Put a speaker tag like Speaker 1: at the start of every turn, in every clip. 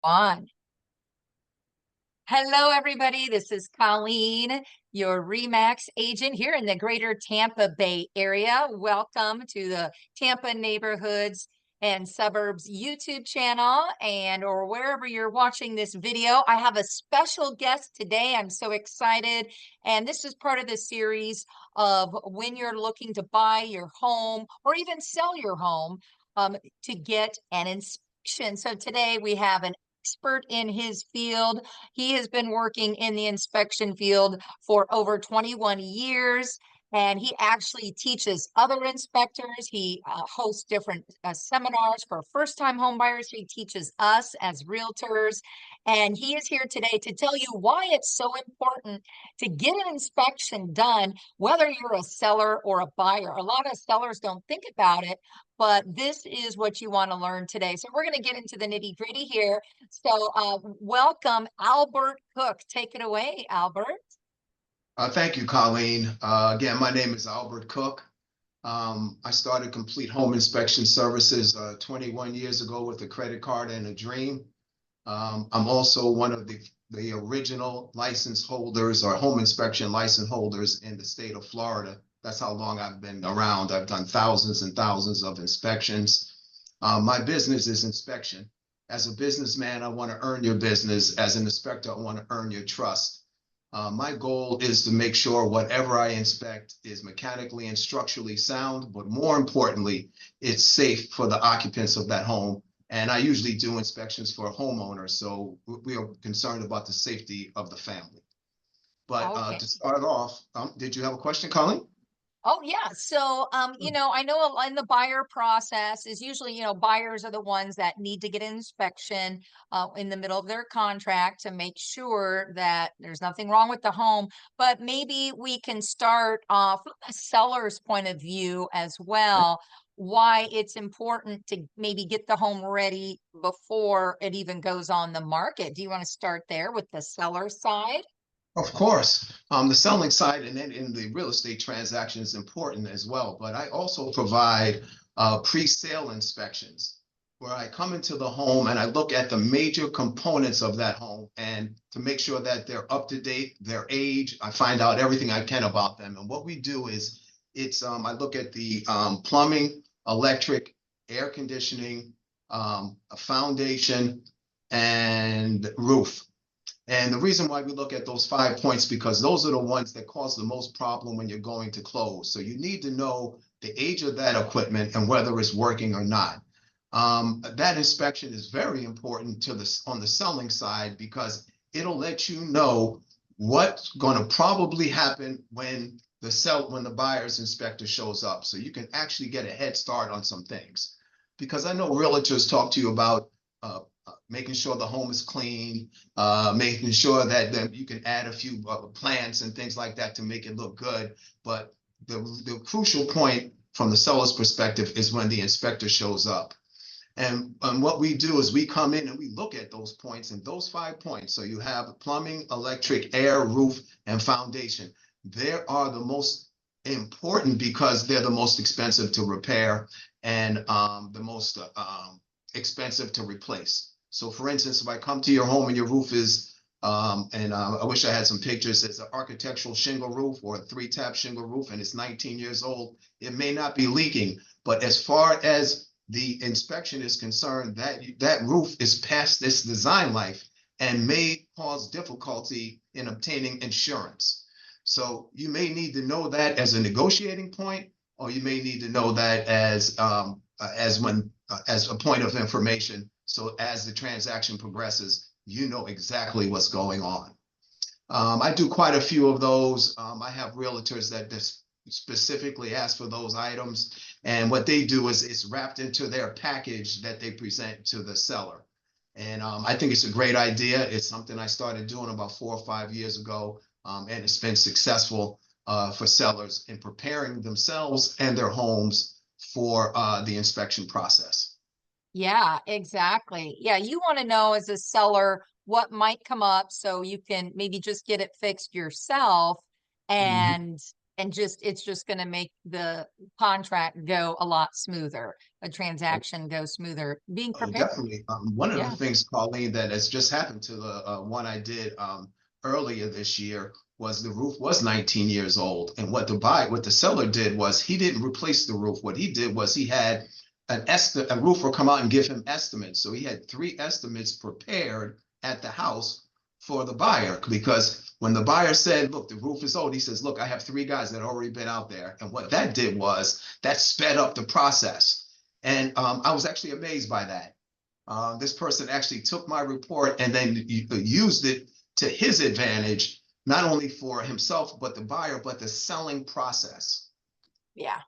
Speaker 1: On. Hello, everybody. This is Colleen, your REMAX agent here in the greater Tampa Bay area. Welcome to the Tampa Neighborhoods and Suburbs YouTube channel or wherever you're watching this video. I have a special guest today. I'm so excited. And this is part of the series of when you're looking to buy your home or even sell your home to get an inspection. So today we have an expert in his field. He has been working in the inspection field for over 21 years, and he actually teaches other inspectors. He hosts different seminars for first-time home buyers. He teaches us as realtors, and he is here today to tell you why it's so important to get an inspection done, whether you're a seller or a buyer. A lot of sellers don't think about it, but this is what you want to learn today. So we're going to get into the nitty-gritty here. So welcome, Albert Cooke. Take it away, Albert.
Speaker 2: Thank you, Colleen. Again, my name is Albert Cooke. I started Complete Home Inspection Services 21 years ago with a credit card and a dream. I'm also one of the original license holders or home inspection license holders in the state of Florida. That's how long I've been around. I've done thousands and thousands of inspections. My business is inspection. As a businessman, I want to earn your business. As an inspector, I want to earn your trust. My goal is to make sure whatever I inspect is mechanically and structurally sound, but more importantly, it's safe for the occupants of that home. And I usually do inspections for homeowners, so we are concerned about the safety of the family. But
Speaker 1: Okay.
Speaker 2: to start off, did you have a question, Colleen?
Speaker 1: Oh, yeah. So, I know in the buyer process is usually, buyers are the ones that need to get an inspection in the middle of their contract to make sure that there's nothing wrong with the home. But maybe we can start from the seller's point of view as well, why it's important to maybe get the home ready before it even goes on the market. Do you want to start there with the seller side?
Speaker 2: Of course, the selling side and then in the real estate transaction is important as well. But I also provide pre-sale inspections where I come into the home and I look at the major components of that home and to make sure that they're up to date, their age. I find out everything I can about them. And what we do is I look at the plumbing, electric, air conditioning, a foundation, and roof. And the reason why we look at those 5 points, because those are the ones that cause the most problem when you're going to close. So you need to know the age of that equipment and whether it's working or not. That inspection is very important on the selling side because it'll let you know what's going to probably happen when the buyer's inspector shows up. So you can actually get a head start on some things. Because I know realtors talk to you about making sure the home is clean, making sure that you can add a few plants and things like that to make it look good. But the crucial point from the seller's perspective is when the inspector shows up. And what we do is we come in and we look at those points and those 5 points. So you have plumbing, electric, air, roof, and foundation. They are the most important because they're the most expensive to repair and the most expensive to replace. So for instance, if I come to your home and your roof is, I wish I had some pictures, it's an architectural shingle roof or a 3-tap shingle roof and it's 19 years old, it may not be leaking, but as far as the inspection is concerned, that roof is past this design life and may cause difficulty in obtaining insurance. So you may need to know that as a negotiating point, or you may need to know that as a point of information. So as the transaction progresses, you know exactly what's going on. I do quite a few of those. I have realtors that specifically ask for those items. And what they do is it's wrapped into their package that they present to the seller. And I think it's a great idea. It's something I started doing about 4 or 5 years ago. And it's been successful for sellers in preparing themselves and their homes for the inspection process.
Speaker 1: Yeah, exactly. Yeah, you want to know as a seller what might come up so you can maybe just get it fixed yourself
Speaker 2: Mhm.
Speaker 1: and And it's just going to make the contract go a lot smoother, a transaction go smoother, being
Speaker 2: Oh,
Speaker 1: prepared.
Speaker 2: definitely. One of the
Speaker 1: Yeah.
Speaker 2: things, Colleen, that has just happened to the one I did earlier this year was the roof was 19 years old. And what the seller did was he didn't replace the roof. What he did was he had a roofer come out and give him estimates. So he had 3 estimates prepared at the house for the buyer, because when the buyer said, look, the roof is old, he says, look, I have 3 guys that already been out there. And what that did was that sped up the process. And I was actually amazed by that. This person actually took my report and then used it to his advantage, not only for himself, but the buyer, but the selling process.
Speaker 1: Yeah.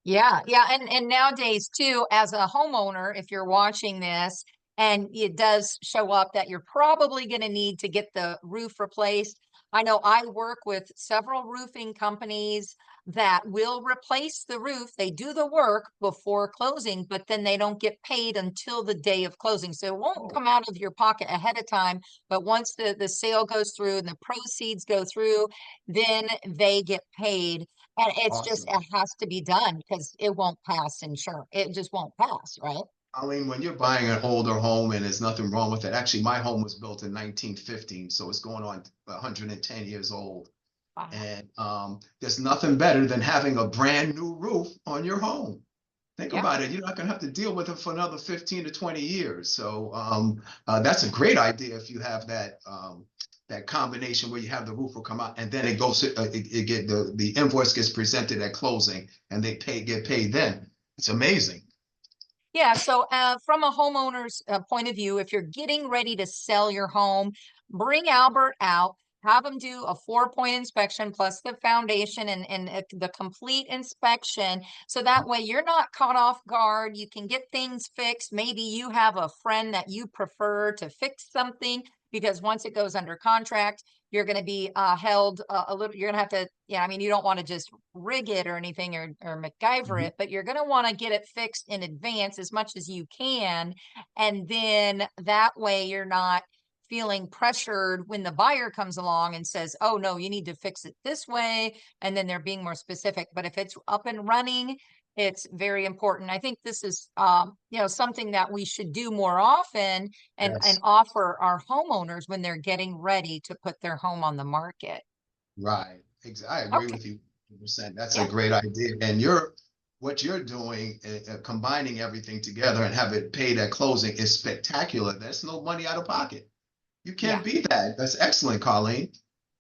Speaker 1: Yeah, yeah, and nowadays too, as a homeowner, if you're watching this and it does show up that you're probably going to need to get the roof replaced. I know I work with several roofing companies that will replace the roof. They do the work before closing, but then they don't get paid until the day of closing. So it won't
Speaker 2: Oh,
Speaker 1: come out of your pocket ahead of time, but once the sale goes through and the proceeds go through, then they get paid. And it's just,
Speaker 2: awesome.
Speaker 1: it has to be done because it won't pass insurance. It just won't pass, right?
Speaker 2: I mean, when you're buying an older home and there's nothing wrong with it, actually, my home was built in 1915, so it's going on 110 years old.
Speaker 1: Wow.
Speaker 2: And there's nothing better than having a brand new roof on your home. Think
Speaker 1: Yeah.
Speaker 2: about it. You're not going to have to deal with it for another 15 to 20 years. So that's a great idea if you have that combination where you have the roofer come out and then it goes, it get the invoice gets presented at closing and get paid then. It's amazing.
Speaker 1: Yeah. So, from a homeowner's point of view, if you're getting ready to sell your home, bring Albert out, have him do a 4-point inspection plus the foundation and the complete inspection. So that way you're not caught off guard. You can get things fixed. Maybe you have a friend that you prefer to fix something because once it goes under contract, you're going to be held a little, you're going to have to, yeah, I mean, you don't want to just rig it or anything or MacGyver
Speaker 2: Mhm.
Speaker 1: it, but you're going to want to get it fixed in advance as much as you can. And then that way you're not feeling pressured when the buyer comes along and says, oh, no, you need to fix it this way. And then they're being more specific. But if it's up and running, it's very important. I think this is, something that we should do more often and
Speaker 2: Yes.
Speaker 1: offer our homeowners when they're getting ready to put their home on the market.
Speaker 2: Right. I agree
Speaker 1: Okay.
Speaker 2: with you 100%. That's a
Speaker 1: Yeah.
Speaker 2: great idea. And what you're doing, combining everything together and have it paid at closing is spectacular. That's no money out of pocket. You
Speaker 1: Yeah.
Speaker 2: can't beat that. That's excellent, Colleen.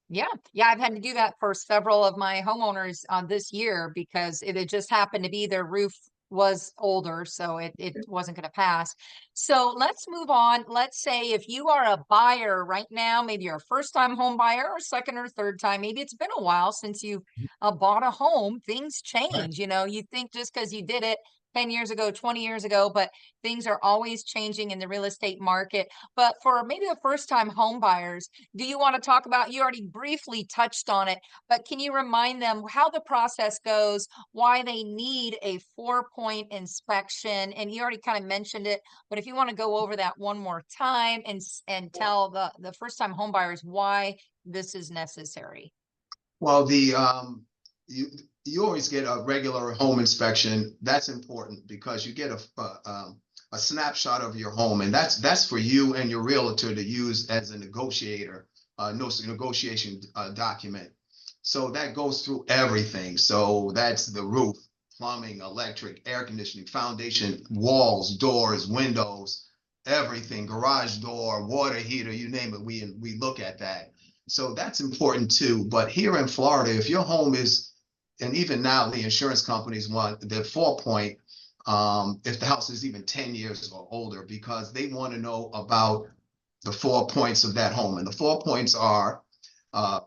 Speaker 1: Yeah, yeah, I've had to do that for several of my homeowners this year because it had just happened to be their roof was older, so it wasn't going to pass. So let's move on. Let's say if you are a buyer right now, maybe you're a first time home buyer or second or third time, maybe it's been a while since you've bought a home, things
Speaker 2: Right.
Speaker 1: change. You think just because you did it 10 years ago, 20 years ago, but things are always changing in the real estate market. But for maybe the first time home buyers, do you want to talk about, you already briefly touched on it, but can you remind them how the process goes, why they need a 4-point inspection? And you already kind of mentioned it, but if you want to go over that one more time and tell the first time home buyers why this is necessary.
Speaker 2: Well, you you always get a regular home inspection. That's important because you get a snapshot of your home, and that's for you and your realtor to use as a negotiator, no negotiation document. So that goes through everything. So that's the roof, plumbing, electric, air conditioning, foundation, walls, doors, windows, everything, garage door, water heater, you name it. We look at that. So that's important too. But here in Florida, if your home is, and even now the insurance companies want the 4-point, if the house is even 10 years or older, because they want to know about the 4 points of that home. And the 4 points are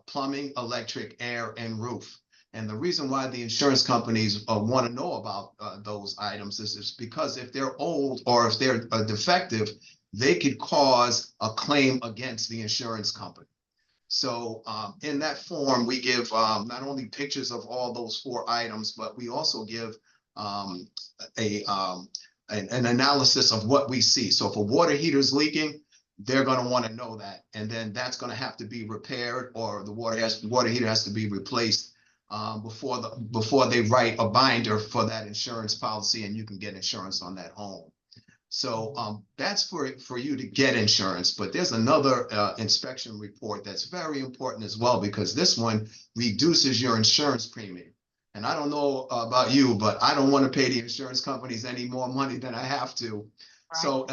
Speaker 2: plumbing, electric, air, and roof. And the reason why the insurance companies want to know about those items is because if they're old or if they're defective, they could cause a claim against the insurance company. So in that form, we give not only pictures of all those 4 items, but we also give um, a an analysis of what we see. So if a water heater is leaking, they're going to want to know that, and then that's going to have to be repaired, or the water heater has to be replaced before they write a binder for that insurance policy, and you can get insurance on that home. So that's for you to get insurance. But there's another inspection report that's very important as well, because this one reduces your insurance premium. And I don't know about you, but I don't want to pay the insurance companies any more money than I have to.
Speaker 1: Right.
Speaker 2: So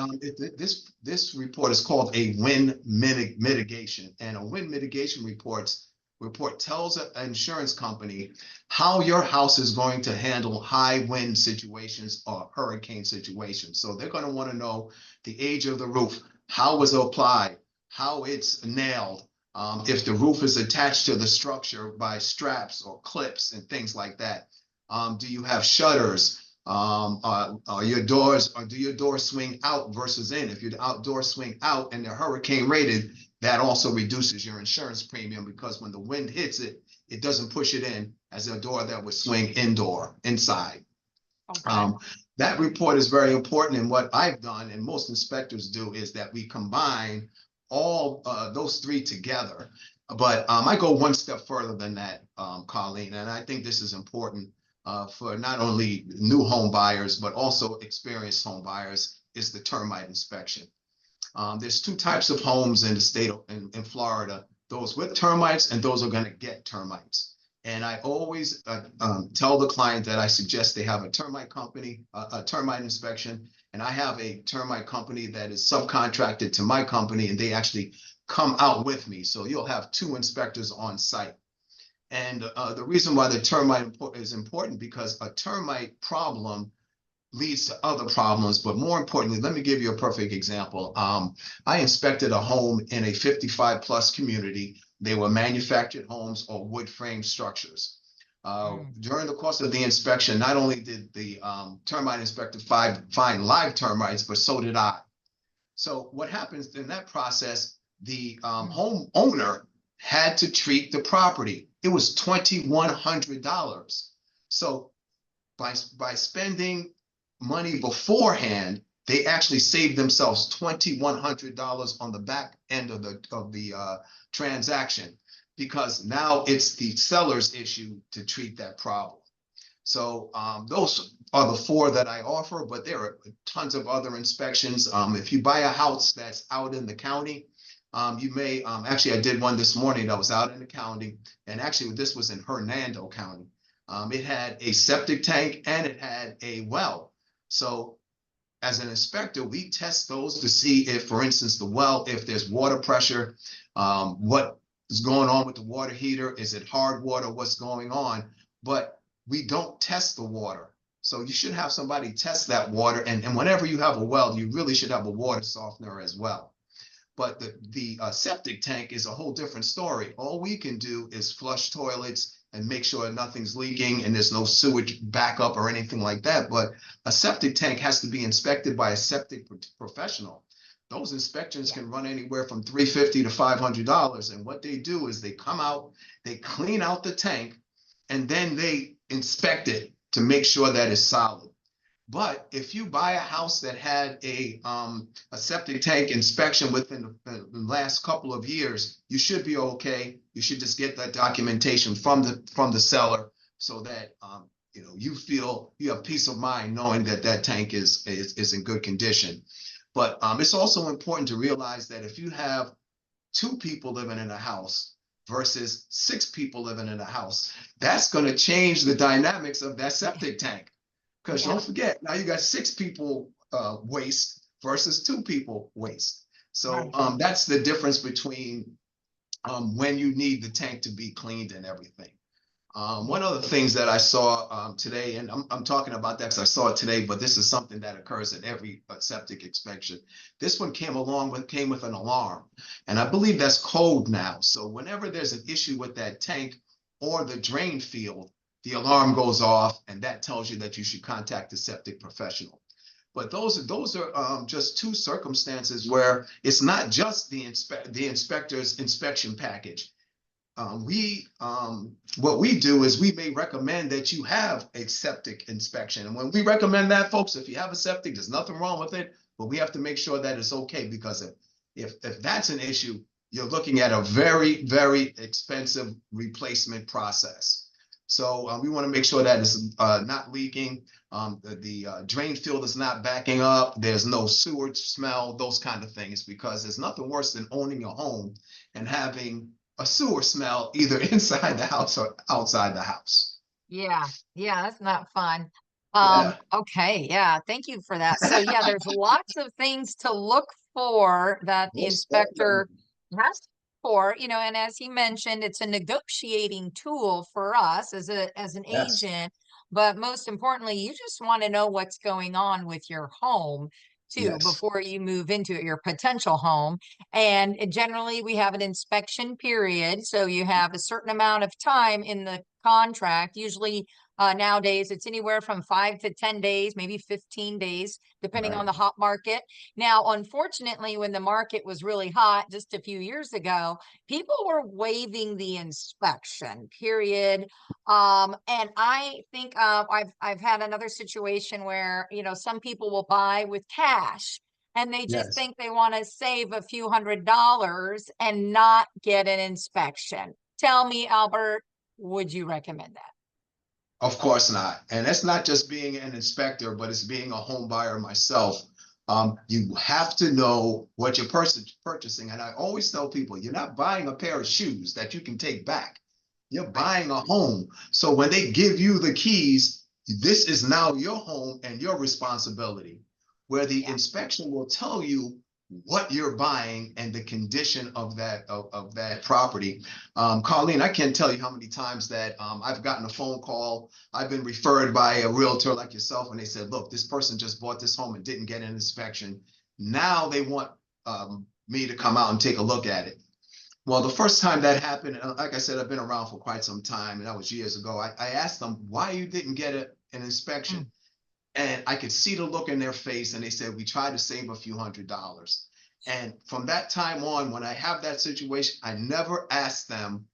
Speaker 2: this report is called a wind mitigation, and a wind mitigation report tells an insurance company how your house is going to handle high wind situations or hurricane situations. So they're going to want to know the age of the roof, how was it applied, how it's nailed, if the roof is attached to the structure by straps or clips and things like that. Do you have shutters? Are your doors, or do your doors swing out versus in? If your outdoors swing out and they're hurricane rated, that also reduces your insurance premium, because when the wind hits it, it doesn't push it in as a door that would swing inside.
Speaker 1: Okay.
Speaker 2: That report is very important. And what I've done, and most inspectors do, is that we combine all those three together. But I go one step further than that, Colleen, and I think this is important for not only new home buyers, but also experienced home buyers, is the termite inspection. There's two types of homes in the state in Florida, those with termites and those who are going to get termites. And I always tell the client that I suggest they have a termite company, a termite inspection, and I have a termite company that is subcontracted to my company, and they actually come out with me. So you'll have two inspectors on site. And the reason why the termite is important, because a termite problem leads to other problems. But more importantly, let me give you a perfect example. I inspected a home in a 55 plus community. They were manufactured homes or wood frame structures. During the course of the inspection, not only did the termite inspector find live termites, but so did I. So what happens in that process, the homeowner had to treat the property. It was $2,100. So by spending money beforehand, they actually saved themselves $2,100 on the back end of the transaction, because now it's the seller's issue to treat that problem. So those are the four that I offer, but there are tons of other inspections. If you buy a house that's out in the county, you may actually, I did one this morning that was out in the county, and actually this was in Hernando County. It had a septic tank and it had a well. So as an inspector, we test those to see if, for instance, the well, if there's water pressure, what is going on with the water heater, is it hard water, what's going on, but we don't test the water. So you should have somebody test that water, and whenever you have a well, you really should have a water softener as well. But the septic tank is a whole different story. All we can do is flush toilets and make sure nothing's leaking and there's no sewage backup or anything like that. But a septic tank has to be inspected by a septic professional. Those inspections can run anywhere from $350 to $500. And what they do is they come out, they clean out the tank, and then they inspect it to make sure that it's solid. But if you buy a house that had a septic tank inspection within the last couple of years, you should be okay. You should just get that documentation from the seller, so that you feel you have peace of mind knowing that that tank is in good condition. But it's also important to realize that if you have 2 people living in a house versus 6 people living in a house, that's going to change the dynamics of that septic tank. Because don't forget, now you got 6 people waste versus 2 people waste. So that's the difference between when you need the tank to be cleaned and everything. One of the things that I saw today, and I'm talking about that because I saw it today, but this is something that occurs at every septic inspection. This one came with an alarm, and I believe that's code now. So whenever there's an issue with that tank or the drain field, the alarm goes off, and that tells you that you should contact the septic professional. But those are just 2 circumstances where it's not just the inspector's inspection package. What we do is we may recommend that you have a septic inspection. And when we recommend that, folks, if you have a septic, there's nothing wrong with it, but we have to make sure that it's okay, because if that's an issue, you're looking at a very, very expensive replacement process. So we want to make sure that it's not leaking. The drain field is not backing up. There's no sewage smell, those kind of things, because there's nothing worse than owning a home and having a sewer smell either inside the house or outside the house.
Speaker 1: Yeah, yeah, that's not fun.
Speaker 2: Yeah.
Speaker 1: Okay, yeah, thank you for that. So yeah, there's lots of things to look for that the
Speaker 2: Most definitely.
Speaker 1: inspector has for, and as he mentioned, it's a negotiating tool for us as an
Speaker 2: Yes.
Speaker 1: agent, but most importantly, you just want to know what's going on with your home too
Speaker 2: Yes.
Speaker 1: before you move into it, your potential home. And generally, we have an inspection period. So you have a certain amount of time in the contract. Usually, nowadays, it's anywhere from 5 to 10 days, maybe 15 days, depending
Speaker 2: Right.
Speaker 1: on the hot market. Now, unfortunately, when the market was really hot just a few years ago, people were waiving the inspection period. And I think I've had another situation where some people will buy with cash and they just
Speaker 2: Yes.
Speaker 1: think they want to save a few $100s and not get an inspection. Tell me, Albert, would you recommend that?
Speaker 2: Of course not. And that's not just being an inspector, but it's being a home buyer myself. You have to know what you're purchasing. And I always tell people, you're not buying a pair of shoes that you can take back. You're
Speaker 1: Right.
Speaker 2: buying a home. So when they give you the keys, this is now your home and your responsibility, where the
Speaker 1: Yeah.
Speaker 2: inspection will tell you what you're buying and the condition of that property. Colleen, I can't tell you how many times that I've gotten a phone call. I've been referred by a realtor like yourself, and they said, look, this person just bought this home and didn't get an inspection. Now they want me to come out and take a look at it. Well, the first time that happened, like I said, I've been around for quite some time, and that was years ago. I asked them why you didn't get an inspection.
Speaker 1: Mm.
Speaker 2: And I could see the look in their face, and they said, we tried to save a few $100s. And from that time on, when I have that situation, I never ask them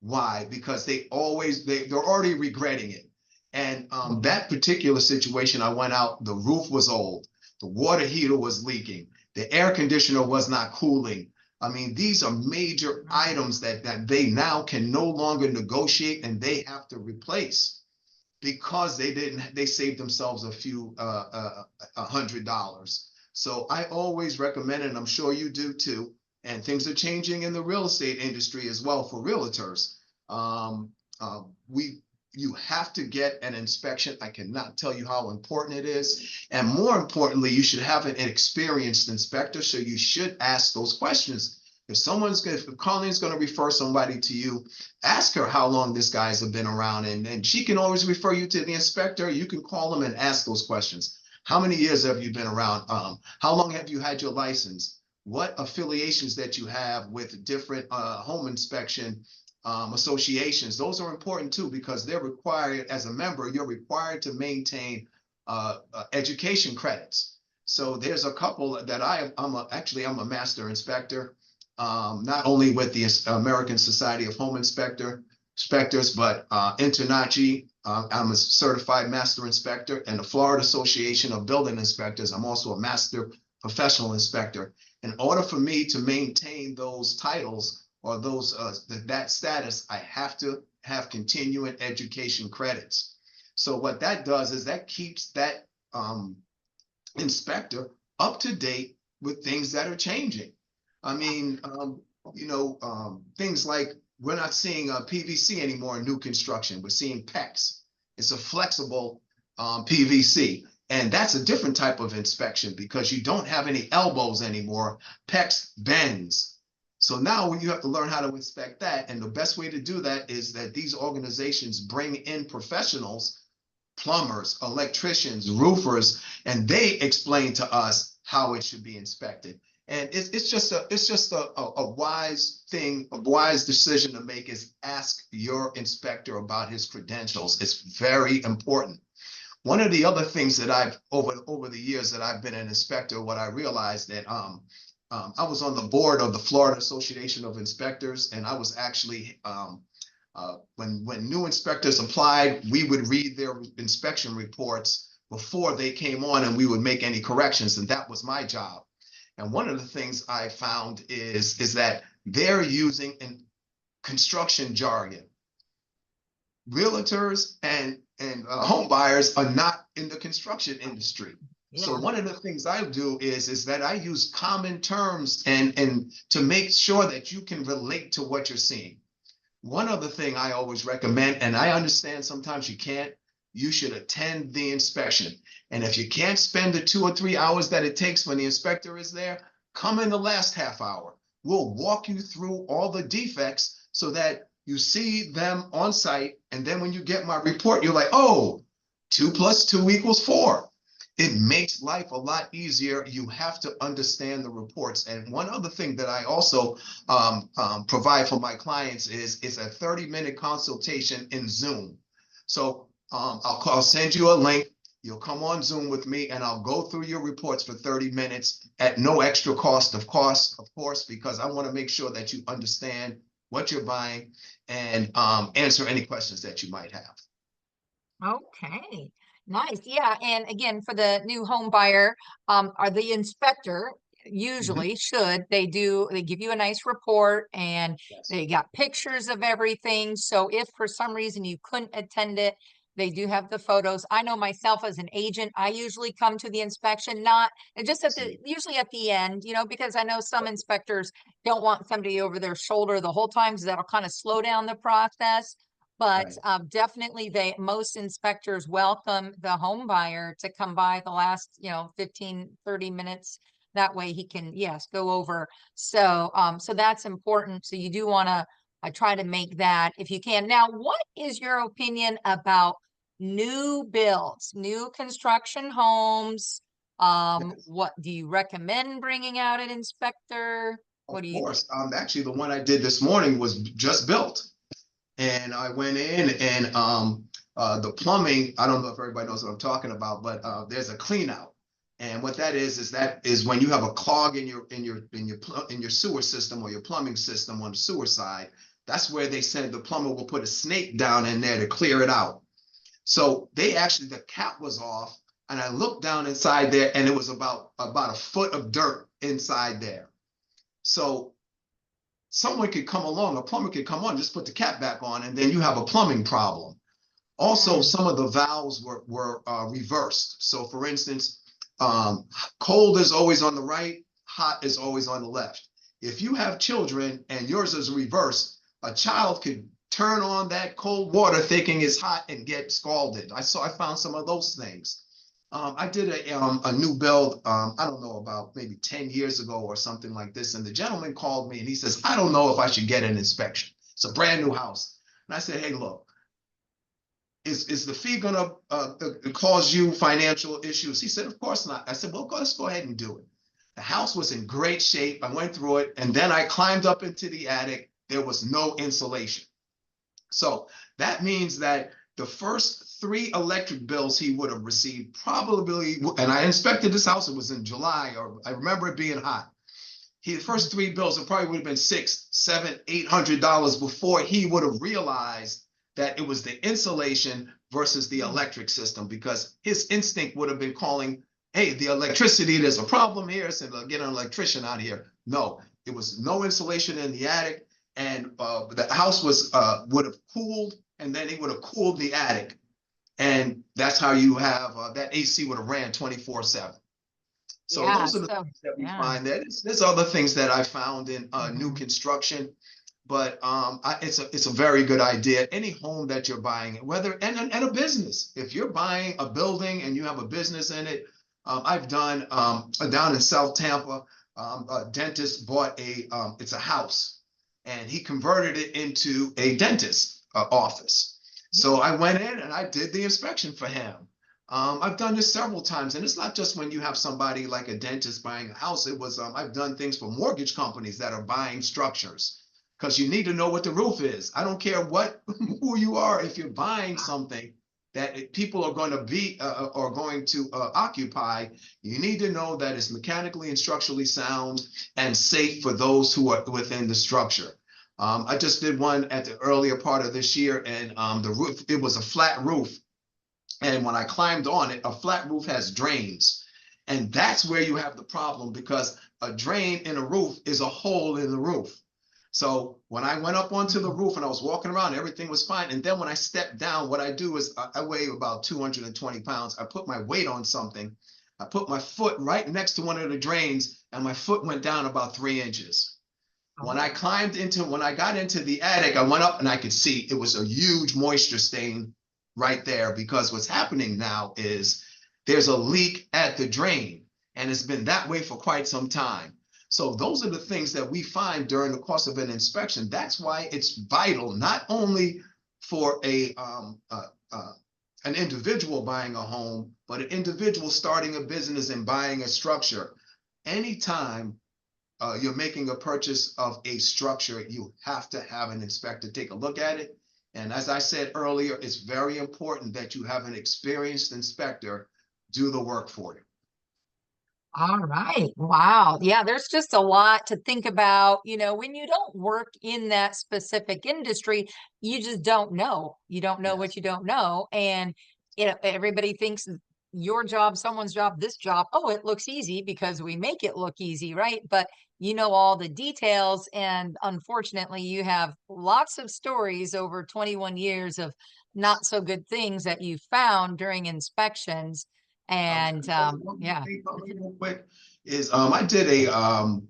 Speaker 2: why, because they're already regretting it. And
Speaker 1: Mhm.
Speaker 2: that particular situation, I went out, the roof was old, the water heater was leaking, the air conditioner was not cooling. I mean, these are major
Speaker 1: Mm.
Speaker 2: items that they now can no longer negotiate, and they have to replace because they saved themselves a few $100. So I always recommend, and I'm sure you do too, and things are changing in the real estate industry as well for realtors. um, we You have to get an inspection. I cannot tell you how important it is, and more importantly, you should have an experienced inspector, so you should ask those questions. If Colleen's going to refer somebody to you, ask her how long this guy's have been around, and she can always refer you to the inspector. You can call them and ask those questions. How many years have you been around? How long have you had your license? What affiliations that you have with different home inspection associations? Those are important too, because they're required, as a member, you're required to maintain education credits. So there's a couple that I'm a master inspector, not only with the American Society of Home Inspectors, but Internachi. I'm a certified master inspector, and the Florida Association of Building Inspectors. I'm also a master professional inspector. In order for me to maintain those titles or that status, I have to have continuing education credits. So what that does is that keeps that inspector up to date with things that are changing. I
Speaker 1: Yeah.
Speaker 2: mean, things like we're not seeing PVC anymore in new construction. We're seeing PEX. It's a flexible PVC. And that's a different type of inspection because you don't have any elbows anymore. PEX bends. So now you have to learn how to inspect that. And the best way to do that is that these organizations bring in professionals, plumbers, electricians, roofers, and they explain to us how it should be inspected. And it's just a wise thing, a wise decision to make is ask your inspector about his credentials. It's very important. One of the other things that I've over the years that I've been an inspector, what I realized that I was on the board of the Florida Association of Inspectors, and I was actually when new inspectors applied, we would read their inspection reports before they came on, and we would make any corrections, and that was my job. And one of the things I found is that they're using construction jargon. realtors and home buyers are not in the construction industry. So
Speaker 1: Yeah.
Speaker 2: one of the things I do is that I use common terms and to make sure that you can relate to what you're seeing. One other thing I always recommend, and I understand sometimes you can't, you should attend the inspection. And if you can't spend the 2 or 3 hours that it takes when the inspector is there, come in the last half hour. We'll walk you through all the defects so that you see them on site. And then when you get my report, you're like, oh, 2 + 2 = 4. It makes life a lot easier. You have to understand the reports. And one other thing that I also provide for my clients is a 30-minute consultation in Zoom. So I'll send you a link. You'll come on Zoom with me and I'll go through your reports for 30 minutes at no extra cost, of course, because I want to make sure that you understand what you're buying and answer any questions that you might have.
Speaker 1: Okay, nice. Yeah, and again, for the new home buyer, are the inspector
Speaker 2: Mhm.
Speaker 1: usually should they give you a nice report and
Speaker 2: Yes.
Speaker 1: they got pictures of everything. So if for some reason you couldn't attend it, they do have the photos. I know myself as an agent, I usually come to the inspection, not and just at the
Speaker 2: See.
Speaker 1: usually at the end, because I know some inspectors don't want somebody over their shoulder the whole time, so that'll kind of slow down the process. But
Speaker 2: Right.
Speaker 1: definitely most inspectors welcome the home buyer to come by the last, 15, 30 minutes. That way he can, yes, go over. So that's important. So you do want to try to make that if you can. Now, what is your opinion about new builds, new construction homes?
Speaker 2: Yes.
Speaker 1: What do you recommend bringing out an inspector?
Speaker 2: Of
Speaker 1: What do you think?
Speaker 2: course. Actually, the one I did this morning was just built. And I went in and the plumbing, I don't know if everybody knows what I'm talking about, but there's a clean out. And what that is when you have a clog in your sewer system or your plumbing system on the sewer side, that's where they said the plumber will put a snake down in there to clear it out. So the cap was off, and I looked down inside there, and it was about a foot of dirt inside there. So someone could come along, a plumber could come on, just put the cap back on, and then you have a plumbing problem. Also,
Speaker 1: Mm,
Speaker 2: some of the valves were reversed. So, for instance, cold is always on the right, hot is always on the left. If you have children and yours is reversed, a child could turn on that cold water thinking it's hot and get scalded. I found some of those things. I did a new build, I don't know, about maybe 10 years ago or something like this. And the gentleman called me and he says, I don't know if I should get an inspection. It's a brand new house. And I said, hey, look, is the fee going to cause you financial issues? He said, of course not. I said, well, let's go ahead and do it. The house was in great shape. I went through it and then I climbed up into the attic. There was no insulation. So that means that the first 3 electric bills he would have received probably, and I inspected this house, it was in July, or I remember it being hot. The first 3 bills, it probably would have been six, seven, $800 before he would have realized that it was the insulation versus the
Speaker 1: mm,
Speaker 2: electric system, because his instinct would have been calling, hey, the electricity, there's a problem here, so get an electrician out here. No, it was no insulation in the attic, and the house would have cooled, and then it would have cooled the attic, and that's how you have that AC would have ran 24/7. So
Speaker 1: yeah.
Speaker 2: those are the
Speaker 1: So
Speaker 2: things that we
Speaker 1: yeah.
Speaker 2: find. There's other things that I found in new
Speaker 1: Mhm.
Speaker 2: construction, but it's a very good idea. Any home that you're buying, whether and a business, if you're buying a building and you have a business in it, I've done down in South Tampa. A dentist bought it's a house, and he converted it into a dentist office.
Speaker 1: Yeah.
Speaker 2: So I went in and I did the inspection for him. I've done this several times, and it's not just when you have somebody like a dentist buying a house. It was I've done things for mortgage companies that are buying structures, because you need to know what the roof is. I don't care what who you are. If you're buying something that people are going to occupy, you need to know that it's mechanically and structurally sound and safe for those who are within the structure. I just did one at the earlier part of this year, and the roof, it was a flat roof, and when I climbed on it, a flat roof has drains. And that's where you have the problem, because a drain in a roof is a hole in the roof. So when I went up onto the roof and I was walking around, everything was fine. And then when I stepped down, what I do is I weigh about 220 pounds. I put my weight on something. I put my foot right next to one of the drains, and my foot went down about 3 inches. When I
Speaker 1: Oh.
Speaker 2: climbed into, when I got into the attic, I went up and I could see it was a huge moisture stain right there, because what's happening now is there's a leak at the drain, and it's been that way for quite some time. So those are the things that we find during the course of an inspection. That's why it's vital, not only for an individual buying a home, but an individual starting a business and buying a structure. Anytime you're making a purchase of a structure, you have to have an inspector take a look at it. And as I said earlier, it's very important that you have an experienced inspector do the work for you.
Speaker 1: All right. Wow. Yeah, there's just a lot to think about. When you don't work in that specific industry, you just don't know. You don't know what
Speaker 2: Yes.
Speaker 1: you don't know. And everybody thinks your job, someone's job, this job, oh, it looks easy because we make it look easy, right? But you know all the details. And unfortunately, you have lots of stories over 21 years of not so good things that you found during inspections.
Speaker 2: Can
Speaker 1: And
Speaker 2: I tell you one more
Speaker 1: yeah.
Speaker 2: thing, Colleen, real quick? Is I did a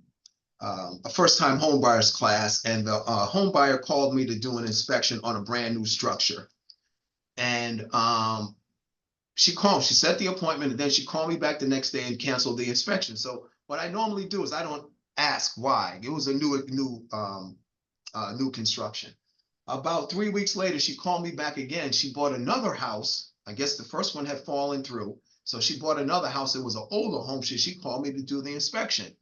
Speaker 2: first time home buyers class, and the home buyer called me to do an inspection on a brand new structure. And she set the appointment, and then she called me back the next day and canceled the inspection. So what I normally do is I don't ask why. It was a new construction. About 3 weeks later, she called me back again. She bought another house. I guess the first one had fallen through. So she bought another house. It was an older home. She called me to do the inspection.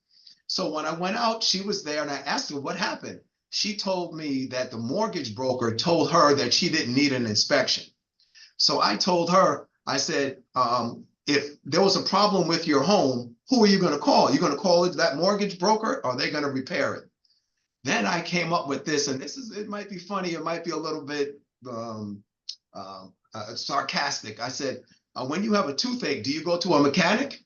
Speaker 2: So when I went out, she was there, and I asked her what happened. She told me that the mortgage broker told her that she didn't need an inspection. So I told her, I said, if there was a problem with your home, who are you going to call? You're going to call that mortgage broker, or are they going to repair it? Then I came up with this, and it might be funny, it might be a little bit sarcastic. I said, when you have a toothache, do you go to a mechanic?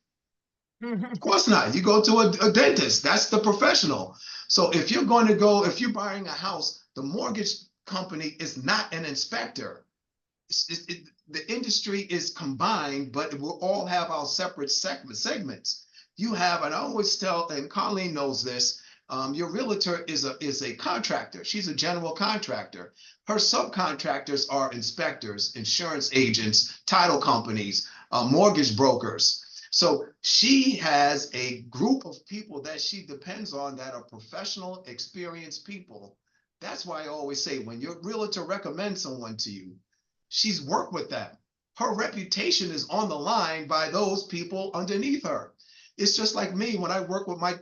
Speaker 2: Of course not. You go to a dentist. That's the professional. So if you're buying a house, the mortgage company is not an inspector. The industry is combined, but we'll all have our separate segments. You have, and I always tell, and Colleen knows this, your realtor is a contractor. She's a general contractor. Her subcontractors are inspectors, insurance agents, title companies, mortgage brokers. So she has a group of people that she depends on that are professional, experienced people. That's why I always say, when your realtor recommends someone to you, she's worked with them. Her reputation is on the line by those people underneath her. It's just like me when I work with my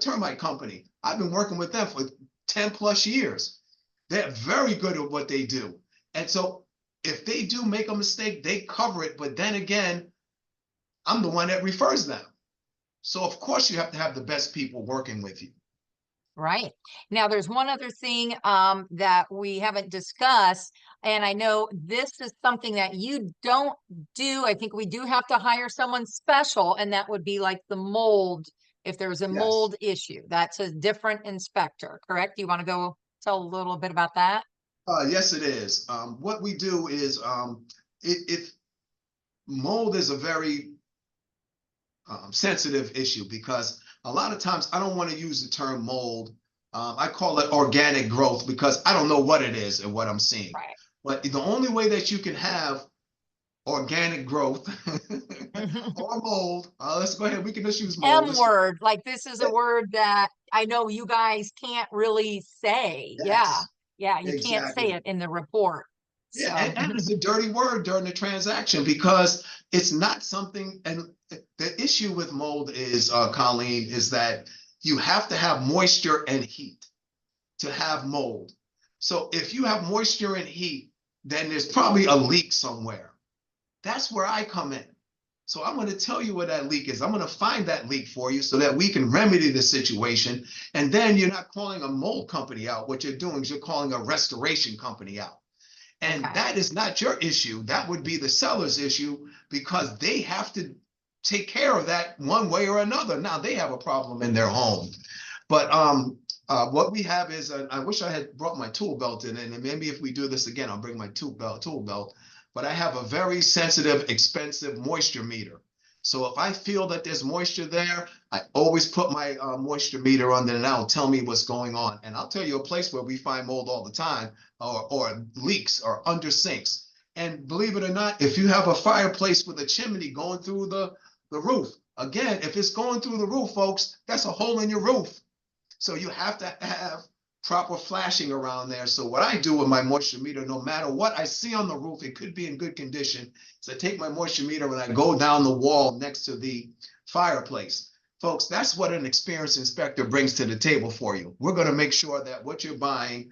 Speaker 2: termite company. I've been working with them for 10 plus years. They're very good at what they do. And so if they do make a mistake, they cover it. But then again, I'm the one that refers them. So of course you have to have the best people working with you.
Speaker 1: Right. Now, there's one other thing that we haven't discussed, and I know this is something that you don't do. I think we do have to hire someone special, and that would be like the mold. If there's a
Speaker 2: Yes.
Speaker 1: mold issue, that's a different inspector, correct? You want to go tell a little bit about that?
Speaker 2: Yes, it is. What we do is if mold is a very sensitive issue, because a lot of times I don't want to use the term mold. I call it organic growth, because I don't know what it is and what I'm seeing.
Speaker 1: Right.
Speaker 2: But the only way that you can have organic growth or mold, let's go ahead. We can just use mold.
Speaker 1: M word, like this is a word that I know you guys can't really say. Yeah.
Speaker 2: Yes,
Speaker 1: Yeah. You can't say
Speaker 2: exactly.
Speaker 1: it in the report.
Speaker 2: Yeah,
Speaker 1: So,
Speaker 2: and it's a dirty word during the transaction, because it's not something. And the issue with mold is, Colleen, is that you have to have moisture and heat to have mold. So if you have moisture and heat, then there's probably a leak somewhere. That's where I come in. So I'm going to tell you where that leak is. I'm going to find that leak for you so that we can remedy the situation. And then you're not calling a mold company out. What you're doing is you're calling a restoration company out. And
Speaker 1: okay.
Speaker 2: that is not your issue. That would be the seller's issue, because they have to take care of that one way or another. Now they have a problem in their home. But What we have is, I wish I had brought my tool belt in, and maybe if we do this again, I'll bring my tool belt. But I have a very sensitive, expensive moisture meter. So if I feel that there's moisture there, I always put my moisture meter on there, and that'll tell me what's going on. And I'll tell you a place where we find mold all the time, or leaks, or under sinks. And believe it or not, if you have a fireplace with a chimney going through the roof, again, if it's going through the roof, folks, that's a hole in your roof. So you have to have proper flashing around there. So what I do with my moisture meter, no matter what I see on the roof, it could be in good condition. So I take my moisture meter and I go down the wall next to the fireplace. Folks, that's what an experienced inspector brings to the table for you. We're going to make sure that what you're buying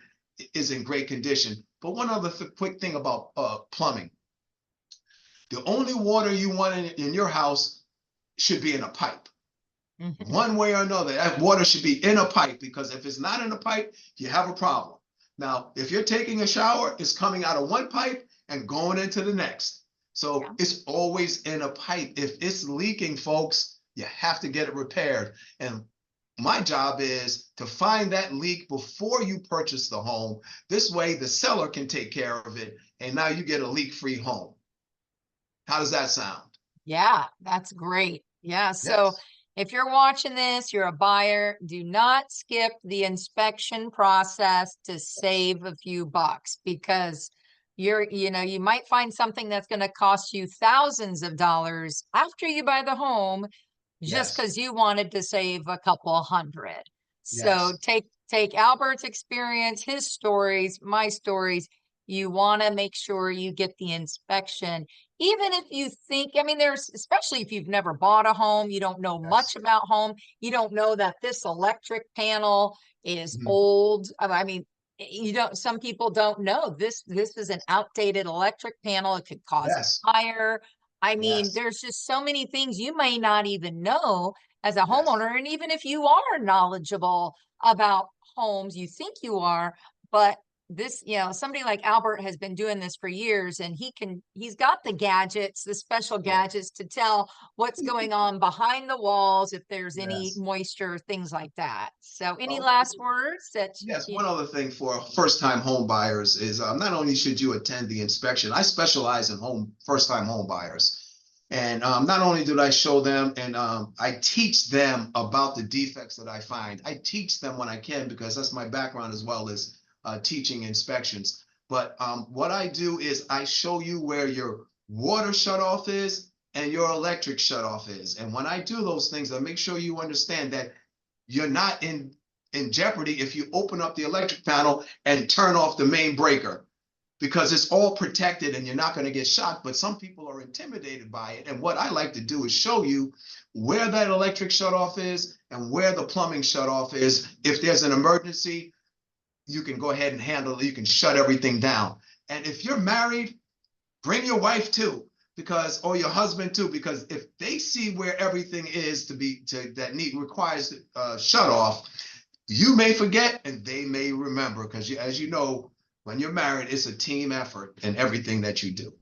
Speaker 2: is in great condition. But one other quick thing about plumbing. The only water you want in your house should be in a pipe. One way or another, that water should be in a pipe, because if it's not in a pipe, you have a problem. Now, if you're taking a shower, it's coming out of one pipe and going into the next. So
Speaker 1: Yeah.
Speaker 2: it's always in a pipe. If it's leaking, folks, you have to get it repaired. And my job is to find that leak before you purchase the home. This way, the seller can take care of it, and now you get a leak-free home. How does that sound?
Speaker 1: Yeah, that's great. Yeah. So
Speaker 2: Yes.
Speaker 1: if you're watching this, you're a buyer, do not skip the inspection process to save a few bucks, because you might find something that's going to cost you thousands of dollars after you buy the home, just
Speaker 2: Yes.
Speaker 1: because you wanted to save a couple hundred. So
Speaker 2: Yes.
Speaker 1: take Albert's experience, his stories, my stories. You want to make sure you get the inspection. Even if you think, I mean, especially if you've never bought a home, you don't know much
Speaker 2: Yes.
Speaker 1: about home, you don't know that this electric panel is
Speaker 2: Mhm.
Speaker 1: old. I mean, some people don't know this is an outdated electric panel. It could cause a
Speaker 2: Yes.
Speaker 1: fire. I mean,
Speaker 2: Yes.
Speaker 1: there's just so many things you may not even know as a
Speaker 2: Yes.
Speaker 1: homeowner. And even if you are knowledgeable about homes, you think you are, but somebody like Albert has been doing this for years, and he's got the gadgets, the special
Speaker 2: Yeah.
Speaker 1: gadgets to tell what's going on behind the walls, if there's any
Speaker 2: Yes.
Speaker 1: moisture, things like that. So any
Speaker 2: Well,
Speaker 1: last words that
Speaker 2: yes.
Speaker 1: you,
Speaker 2: One other thing for first-time home buyers is, not only should you attend the inspection. I specialize in first-time home buyers. And not only do I show them, and I teach them about the defects that I find. I teach them when I can, because that's my background, as well as teaching inspections. But what I do is I show you where your water shutoff is and your electric shutoff is. And when I do those things, I make sure you understand that you're not in jeopardy if you open up the electric panel and turn off the main breaker, because it's all protected and you're not going to get shocked. But some people are intimidated by it. And what I like to do is show you where that electric shutoff is and where the plumbing shutoff is. If there's an emergency, you can go ahead and handle it. You can shut everything down. And if you're married, bring your wife too, or your husband too, because if they see where everything is that need requires shut off, you may forget and they may remember, because as you know, when you're married, it's a team effort in everything that you do.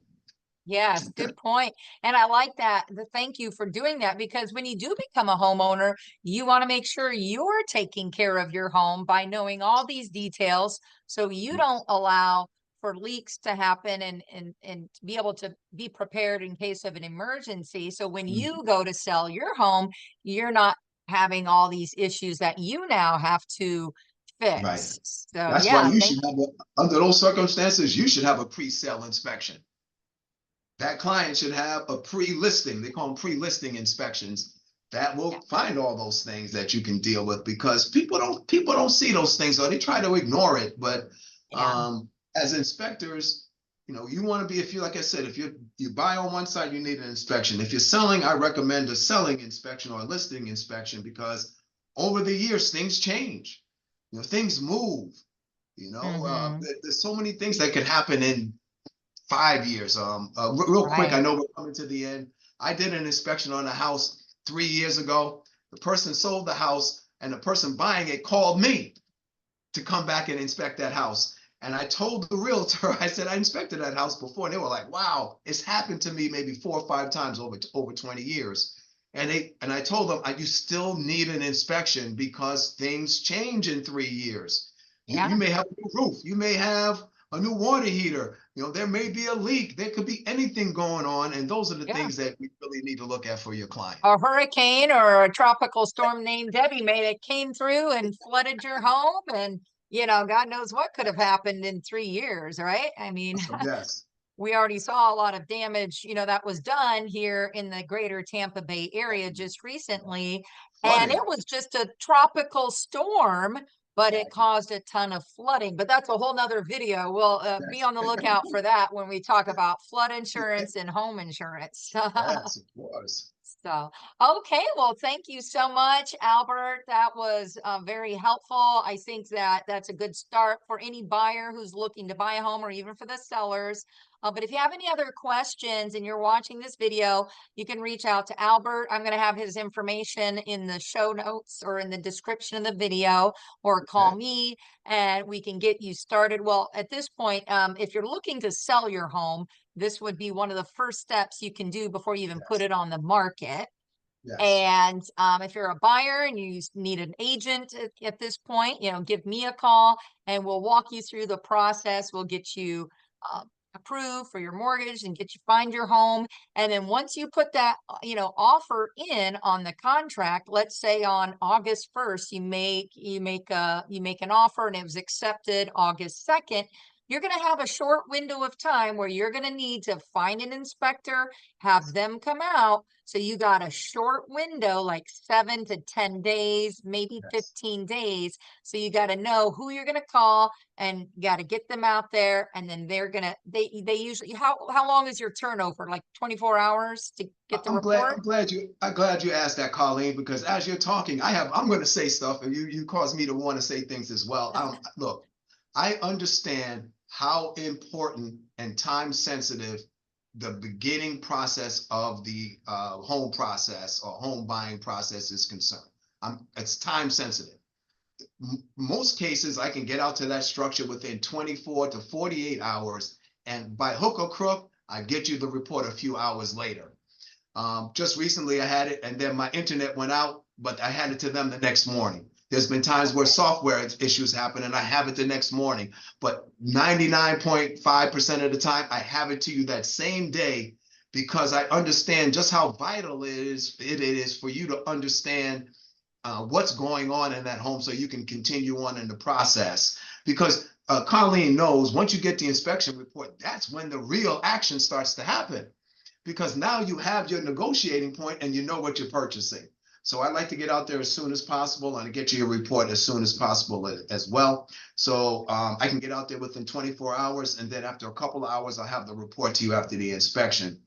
Speaker 1: yes, good point. And I like that. Thank you for doing that, because when you do become a homeowner, you want to make sure you're taking care of your home by knowing all these details, so you don't allow for leaks to happen, and to be able to be prepared in case of an emergency. So when you go to sell your home, you're not having all these issues that you now have to
Speaker 2: Right.
Speaker 1: fix. So
Speaker 2: That's why
Speaker 1: yeah,
Speaker 2: you
Speaker 1: thank
Speaker 2: should have, under those circumstances, you should have a pre-sale inspection. That client should have a pre-listing. They call them pre-listing inspections. That
Speaker 1: you.
Speaker 2: will find all those things that you can deal with, because people don't see those things, or they try to ignore it. But
Speaker 1: Yeah.
Speaker 2: as inspectors, you want to be, if you, like I said, if you buy on one side, you need an inspection. If you're selling, I recommend a selling inspection or a listing inspection, because over the years things change. Things move.
Speaker 1: Mm-hmm.
Speaker 2: There's so many things that could happen in 5 years. Real quick, I
Speaker 1: Right.
Speaker 2: know we're coming to the end. I did an inspection on a house 3 years ago. The person sold the house, and the person buying it called me to come back and inspect that house. And I told the realtor, I said, I inspected that house before. And they were like, wow, it's happened to me maybe 4 or 5 times over 20 years. And I told them, you still need an inspection because things change in 3 years. You
Speaker 1: Yeah.
Speaker 2: may have a new roof, you may have a new water heater, there may be a leak, there could be anything going on, and those are the
Speaker 1: Yeah.
Speaker 2: things that we really need to look at for your client.
Speaker 1: A hurricane or a tropical storm named Debbie may have came through and flooded your home, and God knows what could have happened in 3 years, right? I mean,
Speaker 2: Yes,
Speaker 1: we already saw a lot of damage, that was done here in the greater Tampa Bay area just recently. And it
Speaker 2: flooding.
Speaker 1: was just a tropical storm, but it
Speaker 2: Exactly.
Speaker 1: caused a ton of flooding. But that's a whole nother video. We'll be
Speaker 2: Yes.
Speaker 1: on the lookout for that when we talk about flood insurance and home insurance.
Speaker 2: Yes, of course.
Speaker 1: So, okay, well, thank you so much, Albert. That was very helpful. I think that that's a good start for any buyer who's looking to buy a home, or even for the sellers. But if you have any other questions and you're watching this video, you can reach out to Albert. I'm going to have his information in the show notes or in the description of the video, or call
Speaker 2: Okay.
Speaker 1: me and we can get you started. Well, at this point, if you're looking to sell your home, this would be one of the first steps you can do before you even put
Speaker 2: Yes.
Speaker 1: it on the market.
Speaker 2: Yes.
Speaker 1: And if you're a buyer and you need an agent at this point, give me a call and we'll walk you through the process. We'll get you approved for your mortgage and get you find your home. And then once you put that, offer in on the contract, let's say on August 1st, you make an offer and it was accepted August 2nd. You're going to have a short window of time where you're going to need to find an inspector, have them come out. So you got a short window, like 7 to 10 days, maybe
Speaker 2: Yes.
Speaker 1: 15 days. So you got to know who you're going to call and got to get them out there. And then they usually, how long is your turnover? Like 24 hours to get the
Speaker 2: I'm glad.
Speaker 1: report?
Speaker 2: I'm glad you asked that, Colleen, because as you're talking, I'm going to say stuff, and you caused me to want to say things as well. Look, I understand how important and time sensitive the beginning process of the home process or home buying process is concerned. It's time sensitive. Most cases, I can get out to that structure within 24 to 48 hours, and by hook or crook, I get you the report a few hours later. Just recently I had it, and then my internet went out, but I had it to them the next morning. There's been times where software issues happen and I have it the next morning, but 99.5% of the time I have it to you that same day, because I understand just how vital it is for you to understand what's going on in that home so you can continue on in the process. Because Colleen knows, once you get the inspection report, that's when the real action starts to happen, because now you have your negotiating point and you know what you're purchasing. So I like to get out there as soon as possible and get you your report as soon as possible as well. So I can get out there within 24 hours, and then after a couple of hours, I'll have the report to you after the inspection.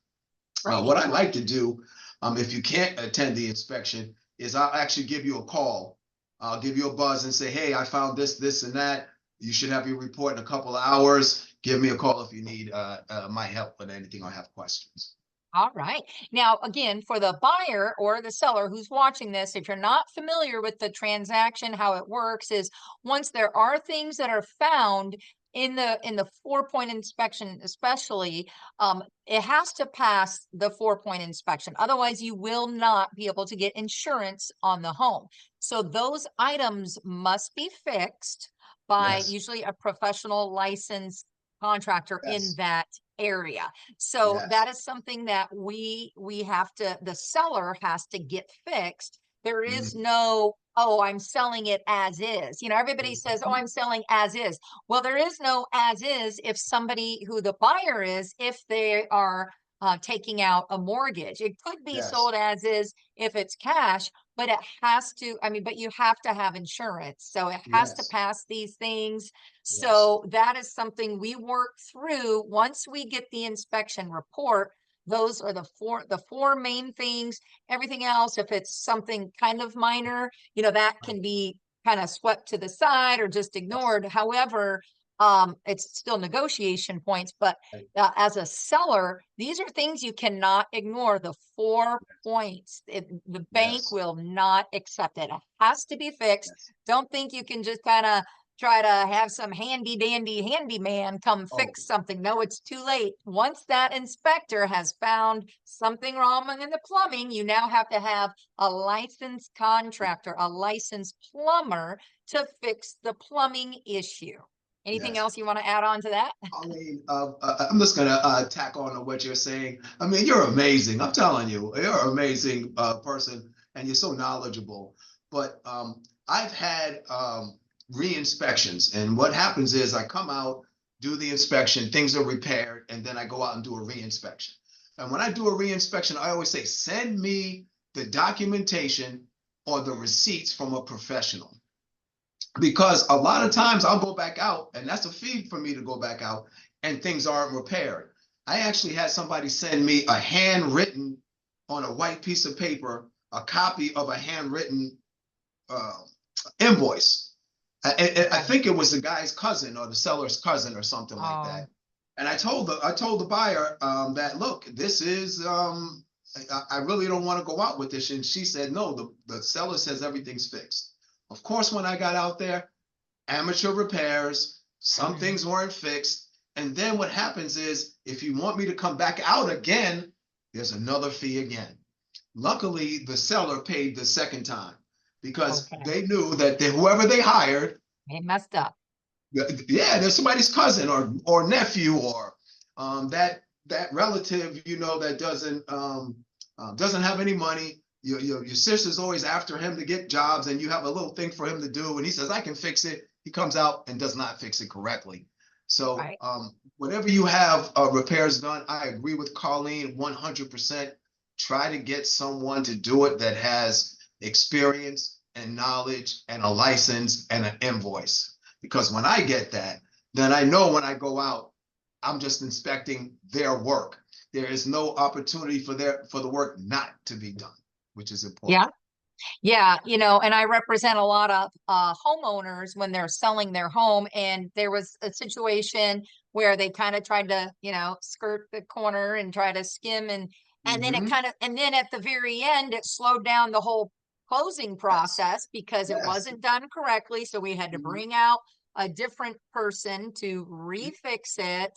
Speaker 2: What
Speaker 1: Great.
Speaker 2: I like to do, if you can't attend the inspection, is I'll actually give you a call. I'll give you a buzz and say, hey, I found this, this, and that. You should have your report in a couple of hours. Give me a call if you need my help with anything or have questions.
Speaker 1: All right. Now, again, for the buyer or the seller who's watching this, if you're not familiar with the transaction, how it works is, once there are things that are found in the 4-point inspection, especially, it has to pass the 4-point inspection. Otherwise, you will not be able to get insurance on the home. So those items must be fixed by
Speaker 2: Yes,
Speaker 1: usually a professional licensed contractor in
Speaker 2: yes,
Speaker 1: that area. So
Speaker 2: yes.
Speaker 1: that is something that we have to, the seller has to get fixed. There is
Speaker 2: Mhm.
Speaker 1: no, oh, I'm selling it as is. Everybody says, oh, I'm selling as is. Well, there is no as is if somebody who the buyer is, if they are taking out a mortgage. It could be
Speaker 2: Yes,
Speaker 1: sold as is if it's cash, but it has to, I mean, but you have to have insurance. So it has to
Speaker 2: yes,
Speaker 1: pass these things.
Speaker 2: yes,
Speaker 1: So that is something we work through once we get the inspection report. Those are the four main things. Everything else, if it's something kind of minor, that
Speaker 2: right,
Speaker 1: can be kind of swept to the side or just
Speaker 2: yes,
Speaker 1: ignored. However, it's still negotiation points. But
Speaker 2: right,
Speaker 1: as a seller, these are things you cannot ignore. The 4 points, the bank
Speaker 2: yes,
Speaker 1: will not accept it. It has to be fixed.
Speaker 2: yes,
Speaker 1: Don't think you can just kind of try to have some handy dandy handyman come
Speaker 2: Oh,
Speaker 1: fix something. No, it's too late. Once that inspector has found something wrong in the plumbing, you now have to have a licensed contractor, a licensed plumber to fix the plumbing issue. Anything
Speaker 2: yes.
Speaker 1: else you want to add on to that?
Speaker 2: I mean, I'm just gonna tack on to what you're saying. I mean, you're amazing. I'm telling you, you're an amazing person, and you're so knowledgeable. But I've had re-inspections, and what happens is I come out, do the inspection, things are repaired, and then I go out and do a re-inspection. And when I do a re-inspection, I always say, send me the documentation or the receipts from a professional, because a lot of times I'll go back out, and that's a fee for me to go back out, and things aren't repaired. I actually had somebody send me a handwritten on a white piece of paper, a copy of a handwritten uh, invoice. I
Speaker 1: Okay.
Speaker 2: think it was the guy's cousin or the seller's cousin or something like
Speaker 1: Oh,
Speaker 2: that. And I told the buyer that, look, this is I really don't want to go out with this. And she said, no, the seller says everything's fixed. Of course, when I got out there, amateur repairs, some
Speaker 1: mhm.
Speaker 2: things weren't fixed. And then what happens is, if you want me to come back out again, there's another fee again. Luckily, the seller paid the second time because
Speaker 1: Okay.
Speaker 2: they knew that whoever they hired,
Speaker 1: They messed up.
Speaker 2: yeah, there's somebody's cousin or nephew or that relative, that doesn't have any money. Your sister's always after him to get jobs, and you have a little thing for him to do, and he says, I can fix it. He comes out and does not fix it correctly. So
Speaker 1: Right.
Speaker 2: whenever you have repairs done, I agree with Colleen 100%. Try to get someone to do it that has experience and knowledge and a license and an invoice. Because when I get that, then I know when I go out, I'm just inspecting their work. There is no opportunity for the work not to be done, which is
Speaker 1: Yeah.
Speaker 2: important.
Speaker 1: Yeah, and I represent a lot of homeowners when they're selling their home. And there was a situation where they kind of tried to, skirt the corner and try to skim, and then
Speaker 2: Mm-hmm.
Speaker 1: and then at the very end, it slowed down the whole closing
Speaker 2: Yes.
Speaker 1: process because it
Speaker 2: Yes.
Speaker 1: wasn't done correctly. So we had to
Speaker 2: Mm-hmm.
Speaker 1: bring out a different person to refix it.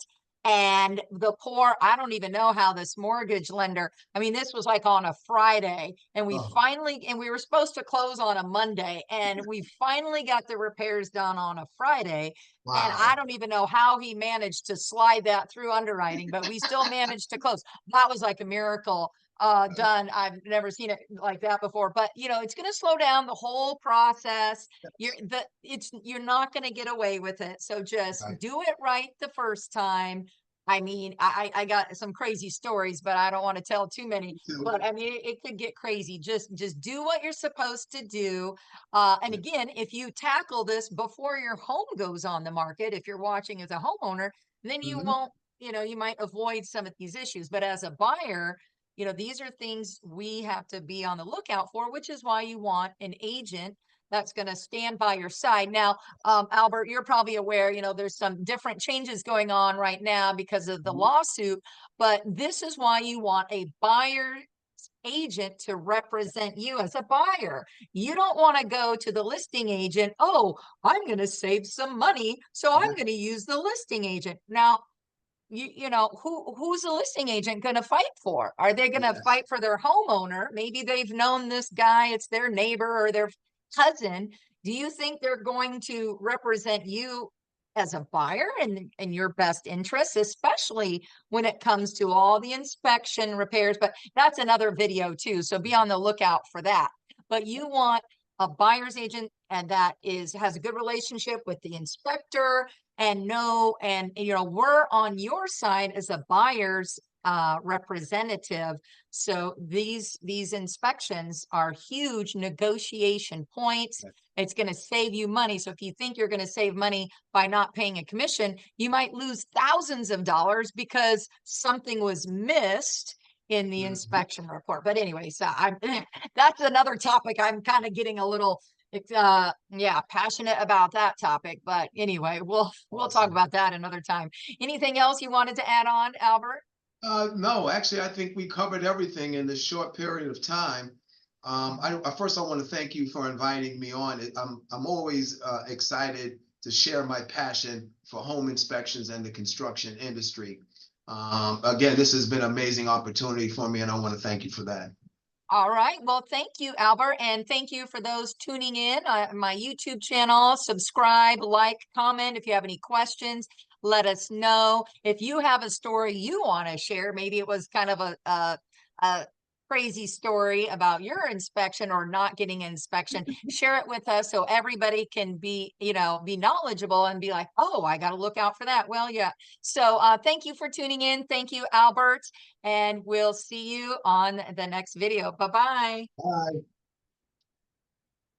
Speaker 1: And the poor, I don't even know how this mortgage lender, I mean, this was like on a Friday, and
Speaker 2: Oh,
Speaker 1: we were supposed to close on a Monday, and we finally got the repairs done on a Friday. And I
Speaker 2: wow.
Speaker 1: don't even know how he managed to slide that through underwriting, but we still managed to close. That was like a miracle done. I've never seen it like that before. But it's going to slow down the whole process. You're not going to get away with it. So just
Speaker 2: Right.
Speaker 1: do it right the first time. I mean, I got some crazy stories, but I don't want to tell too many.
Speaker 2: Me too.
Speaker 1: But I mean, it could get crazy. Just do what you're supposed to do. And
Speaker 2: Yeah.
Speaker 1: again, if you tackle this before your home goes on the market, if you're watching as a homeowner, then you
Speaker 2: Mm-hmm.
Speaker 1: won't, you might avoid some of these issues. But as a buyer, these are things we have to be on the lookout for, which is why you want an agent that's going to stand by your side. Now, Albert, you're probably aware, there's some different changes going on right now because of the
Speaker 2: Mm-hmm.
Speaker 1: lawsuit, but this is why you want a buyer agent to represent you as a buyer. You don't want to go to the listing agent. Oh, I'm going to save some money, so I'm
Speaker 2: Yeah.
Speaker 1: going to use the listing agent. Now, who's a listing agent going to fight for? Are they going to
Speaker 2: Yes.
Speaker 1: fight for their homeowner? Maybe they've known this guy, it's their neighbor or their cousin. Do you think they're going to represent you as a buyer in your best interests, especially when it comes to all the inspection repairs? But that's another video too, so be on the lookout for that. But you want a buyer's agent, and that has a good relationship with the inspector, and know, and we're on your side as a buyer's representative. So these inspections are huge negotiation points.
Speaker 2: Yes.
Speaker 1: It's going to save you money. So if you think you're going to save money by not paying a commission, you might lose thousands of dollars because something was missed in the
Speaker 2: Mm-hmm.
Speaker 1: inspection report. But anyway, so I'm that's another topic. I'm kind of getting a little yeah, passionate about that topic. But anyway, we'll talk
Speaker 2: Awesome.
Speaker 1: about that another time. Anything else you wanted to add on, Albert?
Speaker 2: No, actually, I think we covered everything in this short period of time. First, I want to thank you for inviting me on. I'm always excited to share my passion for home inspections and the construction industry. Again, this has been an amazing opportunity for me, and I want to thank you for that.
Speaker 1: All right. Well, thank you, Albert. And thank you for those tuning in on my YouTube channel. Subscribe, like, comment. If you have any questions, let us know. If you have a story you want to share, maybe it was kind of a crazy story about your inspection or not getting an inspection, share it with us so everybody can be, be knowledgeable and be like, oh, I got to look out for that. Well, yeah. So thank you for tuning in. Thank you, Albert. And we'll see you on the next video. Bye-bye.
Speaker 2: Bye.